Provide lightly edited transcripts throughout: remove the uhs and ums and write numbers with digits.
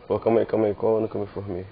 Pô, calma aí, qual ano que eu me formei?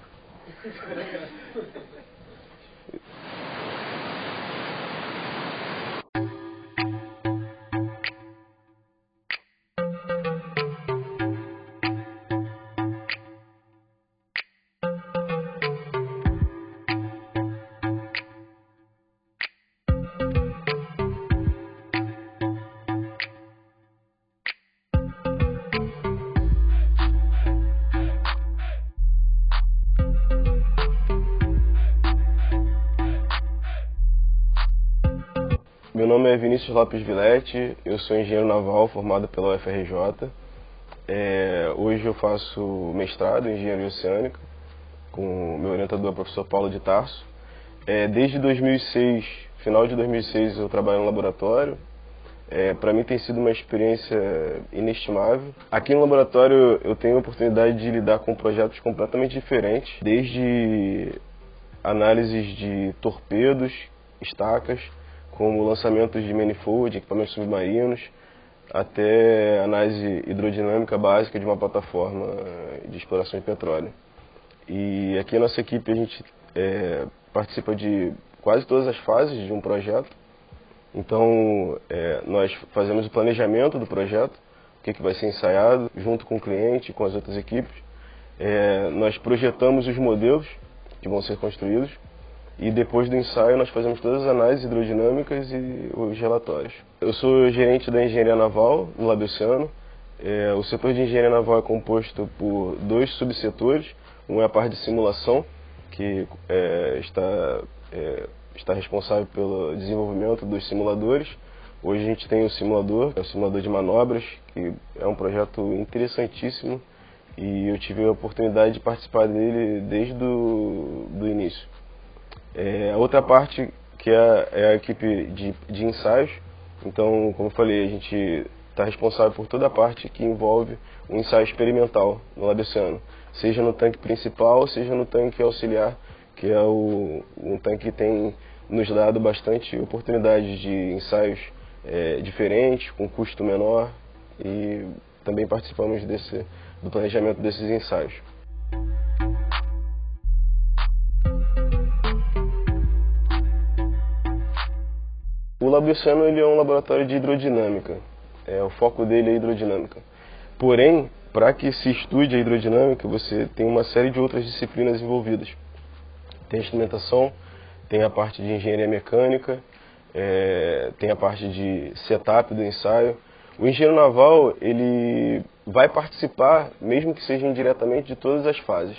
Meu nome é Vinícius Lopes Villete, eu sou engenheiro naval formado pela UFRJ. Hoje eu faço mestrado em engenharia oceânica com o meu orientador, o professor Paulo de Tarso. Desde 2006, final de 2006, eu trabalho no laboratório. Para mim tem sido uma experiência inestimável. Aqui no laboratório eu tenho a oportunidade de lidar com projetos completamente diferentes, desde análises de torpedos, estacas, como lançamentos de manifold, equipamentos submarinos, até análise hidrodinâmica básica de uma plataforma de exploração de petróleo. E aqui a nossa equipe a gente participa de quase todas as fases de um projeto. Então nós fazemos o planejamento do projeto, o que vai ser ensaiado, junto com o cliente e com as outras equipes. Nós projetamos os modelos que vão ser construídos. E depois do ensaio nós fazemos todas as análises hidrodinâmicas e os relatórios. Eu sou gerente da engenharia naval no Laboceano. O setor de engenharia naval é composto por dois subsetores. Um é a parte de simulação, que está responsável pelo desenvolvimento dos simuladores. Hoje a gente tem o simulador, que é o simulador de manobras, que é um projeto interessantíssimo e eu tive a oportunidade de participar dele desde do início. A outra parte que é a equipe de ensaios. Então, como eu falei, a gente está responsável por toda a parte que envolve o ensaio experimental no Laboceano, seja no tanque principal, seja no tanque auxiliar, que é um tanque que tem nos dado bastante oportunidades de ensaios diferentes, com custo menor, e também participamos do planejamento desses ensaios. O Laboceano ele é um laboratório de hidrodinâmica, o foco dele é hidrodinâmica. Porém, para que se estude a hidrodinâmica, você tem uma série de outras disciplinas envolvidas. Tem a instrumentação, tem a parte de engenharia mecânica, tem a parte de setup do ensaio. O engenheiro naval ele vai participar, mesmo que seja indiretamente, de todas as fases.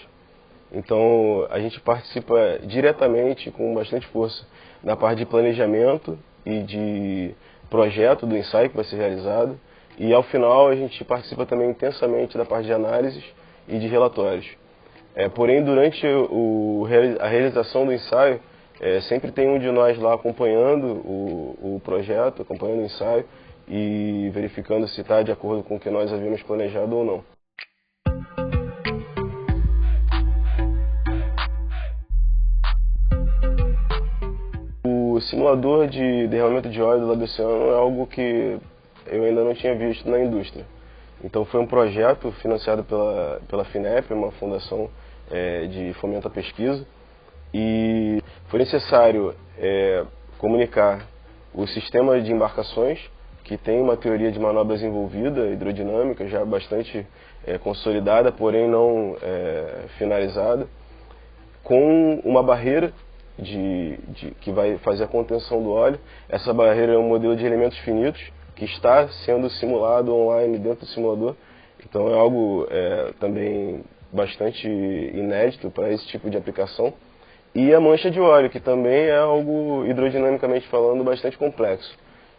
Então, a gente participa diretamente, com bastante força, na parte de planejamento e de projeto do ensaio que vai ser realizado. E, ao final, a gente participa também intensamente da parte de análises e de relatórios. Porém, durante a realização do ensaio, sempre tem um de nós lá acompanhando o projeto, acompanhando o ensaio e verificando se está de acordo com o que nós havíamos planejado ou não. O simulador de derramamento de óleo do Laboceano é algo que eu ainda não tinha visto na indústria. Então foi um projeto financiado pela FINEP, uma fundação de fomento à pesquisa, e foi necessário comunicar o sistema de embarcações, que tem uma teoria de manobras envolvida, hidrodinâmica, já bastante consolidada, porém não finalizada, com uma barreira que vai fazer a contenção do óleo. Essa barreira é um modelo de elementos finitos que está sendo simulado online dentro do simulador. Então é algo também bastante inédito para esse tipo de aplicação. E a mancha de óleo, que também é algo hidrodinamicamente falando bastante complexo.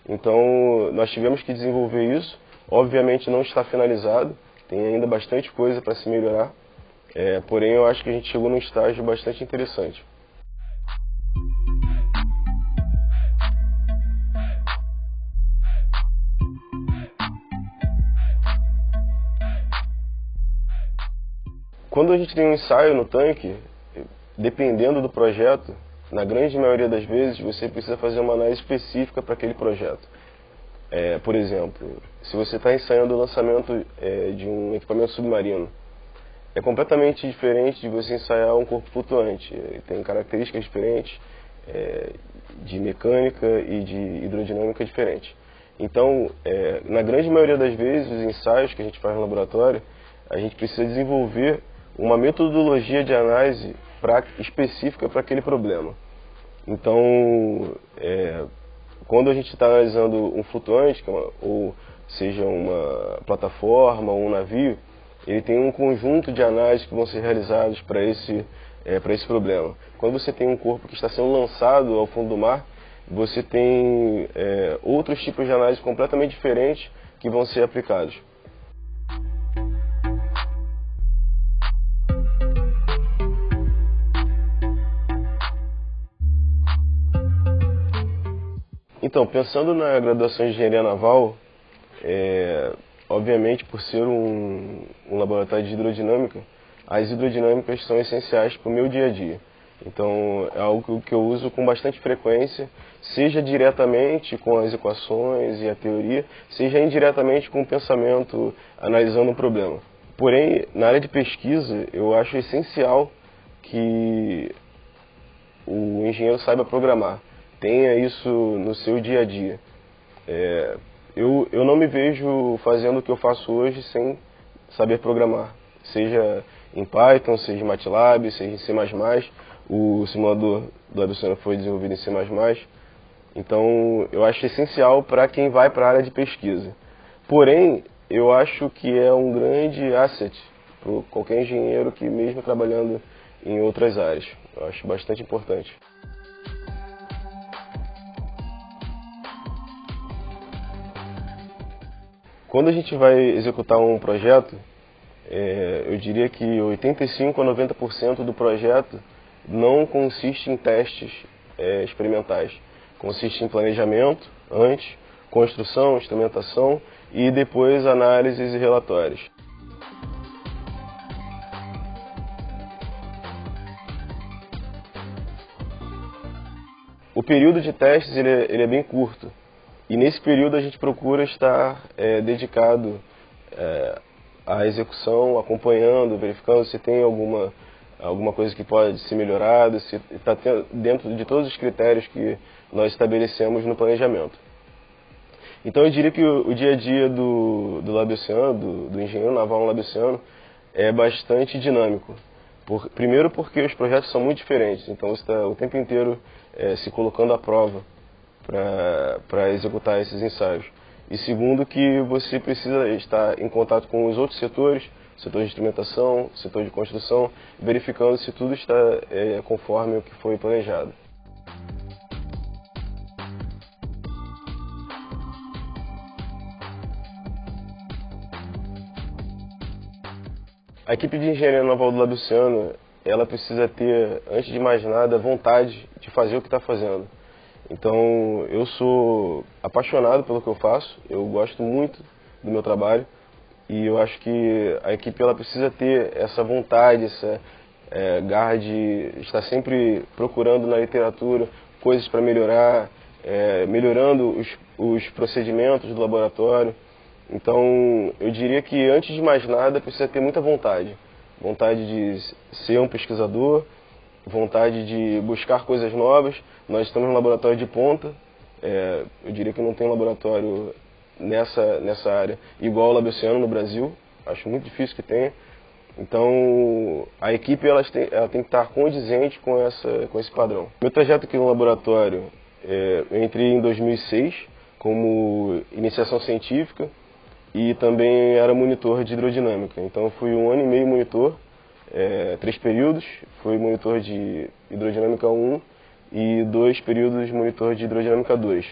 Então nós tivemos que desenvolver isso. Obviamente não está finalizado, tem ainda bastante coisa para se melhorar. Porém eu acho que a gente chegou num estágio bastante interessante. Quando a gente tem um ensaio no tanque, dependendo do projeto, na grande maioria das vezes você precisa fazer uma análise específica para aquele projeto. Por exemplo, se você está ensaiando o lançamento de um equipamento submarino, é completamente diferente de você ensaiar um corpo flutuante. Tem características diferentes, de mecânica e de hidrodinâmica diferentes. Então, na grande maioria das vezes, os ensaios que a gente faz no laboratório, a gente precisa desenvolver uma metodologia de análise específica para aquele problema. Então, quando a gente está analisando um flutuante, ou seja uma plataforma ou um navio, ele tem um conjunto de análises que vão ser realizados para esse problema. Quando você tem um corpo que está sendo lançado ao fundo do mar, você tem outros tipos de análise completamente diferentes que vão ser aplicados. Então, pensando na graduação de Engenharia Naval, obviamente, por ser um laboratório de hidrodinâmica, as hidrodinâmicas são essenciais para o meu dia a dia. Então, é algo que eu uso com bastante frequência, seja diretamente com as equações e a teoria, seja indiretamente com o pensamento analisando um problema. Porém, na área de pesquisa, eu acho essencial que o engenheiro saiba programar, tenha isso no seu dia a dia. Eu não me vejo fazendo o que eu faço hoje sem saber programar, seja em Python, seja em MATLAB, seja em C++. O simulador do Labissiano foi desenvolvido em C++. Então, eu acho essencial para quem vai para a área de pesquisa. Porém, eu acho que é um grande asset para qualquer engenheiro que mesmo trabalhando em outras áreas. Eu acho bastante importante. Quando a gente vai executar um projeto, eu diria que 85% a 90% do projeto não consiste em testes experimentais. Consiste em planejamento antes, construção, instrumentação e depois análises e relatórios. O período de testes ele é bem curto. E nesse período a gente procura estar dedicado à execução, acompanhando, verificando se tem alguma coisa que pode ser melhorada, se está dentro de todos os critérios que nós estabelecemos no planejamento. Então eu diria que o dia a dia do Labissiano, do engenheiro naval Labissiano, é bastante dinâmico. Primeiro porque os projetos são muito diferentes, então você está o tempo inteiro se colocando à prova para executar esses ensaios. E segundo que você precisa estar em contato com os outros setores, setor de instrumentação, setor de construção, verificando se tudo está conforme o que foi planejado. A equipe de engenharia naval do Labissiano, ela precisa ter, antes de mais nada, vontade de fazer o que está fazendo. Então, eu sou apaixonado pelo que eu faço, eu gosto muito do meu trabalho e eu acho que a equipe ela precisa ter essa vontade, essa garra de estar sempre procurando na literatura coisas para melhorar, melhorando os procedimentos do laboratório. Então, eu diria que antes de mais nada precisa ter muita vontade. Vontade de ser um pesquisador, vontade de buscar coisas novas. Nós estamos no laboratório de ponta, eu diria que não tem laboratório nessa área igual o Labissiano no Brasil, acho muito difícil que tenha. Então a equipe ela tem que estar condizente com esse padrão. Meu trajeto aqui no laboratório, eu entrei em 2006 como iniciação científica e também era monitor de hidrodinâmica, então eu fui 1 ano e meio monitor. 3 períodos, fui monitor de hidrodinâmica 1 e 2 períodos monitor de hidrodinâmica 2.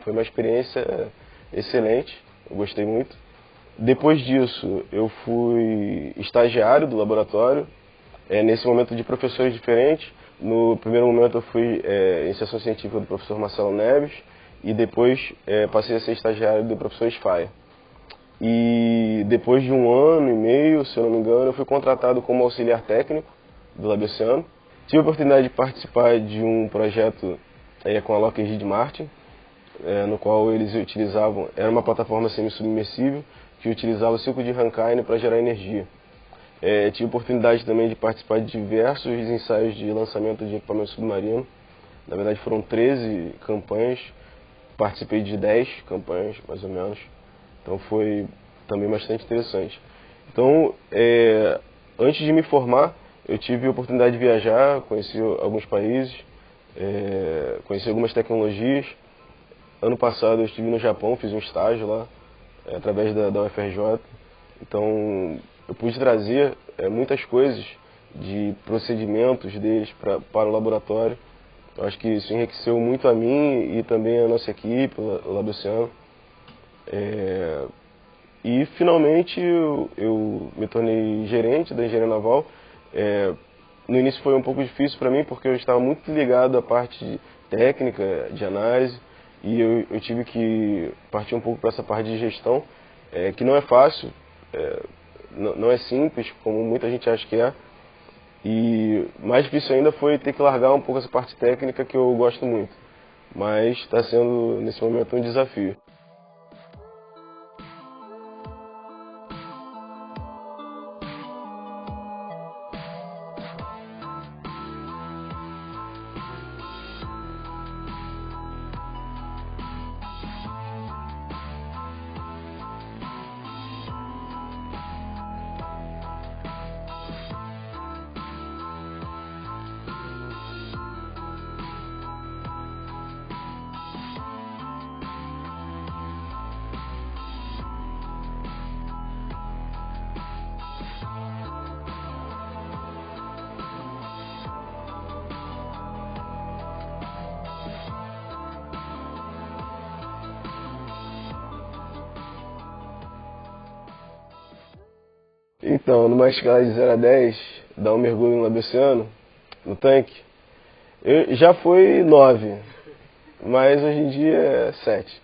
Foi uma experiência excelente, eu gostei muito. Depois disso, eu fui estagiário do laboratório, nesse momento de professores diferentes. No primeiro momento eu fui iniciação científica do professor Marcelo Neves e depois passei a ser estagiário do professor Sfaia. E depois de 1 ano e meio, se eu não me engano, eu fui contratado como auxiliar técnico do Labissiano. Tive a oportunidade de participar de um projeto com a Lockheed Martin, no qual eles utilizavam, era uma plataforma semi-submersível, que utilizava o ciclo de Rankine para gerar energia. Tive a oportunidade também de participar de diversos ensaios de lançamento de equipamento submarino. Na verdade foram 13 campanhas, participei de 10 campanhas mais ou menos, então foi também bastante interessante. Então, antes de me formar, eu tive a oportunidade de viajar, conheci alguns países, conheci algumas tecnologias. Ano passado eu estive no Japão, fiz um estágio lá, através da UFRJ. Então, eu pude trazer muitas coisas de procedimentos deles para o laboratório. Eu acho que isso enriqueceu muito a mim e também a nossa equipe, o Laboceano. E finalmente eu me tornei gerente da engenharia naval. No início foi um pouco difícil para mim porque eu estava muito ligado à parte técnica, de análise, e eu tive que partir um pouco para essa parte de gestão, que não é fácil, não é simples, como muita gente acha que é. E mais difícil ainda foi ter que largar um pouco essa parte técnica que eu gosto muito, mas está sendo nesse momento um desafio. Então, numa escala de 0 a 10, dar um mergulho no Laboceano, no tanque, já foi 9, mas hoje em dia é 7.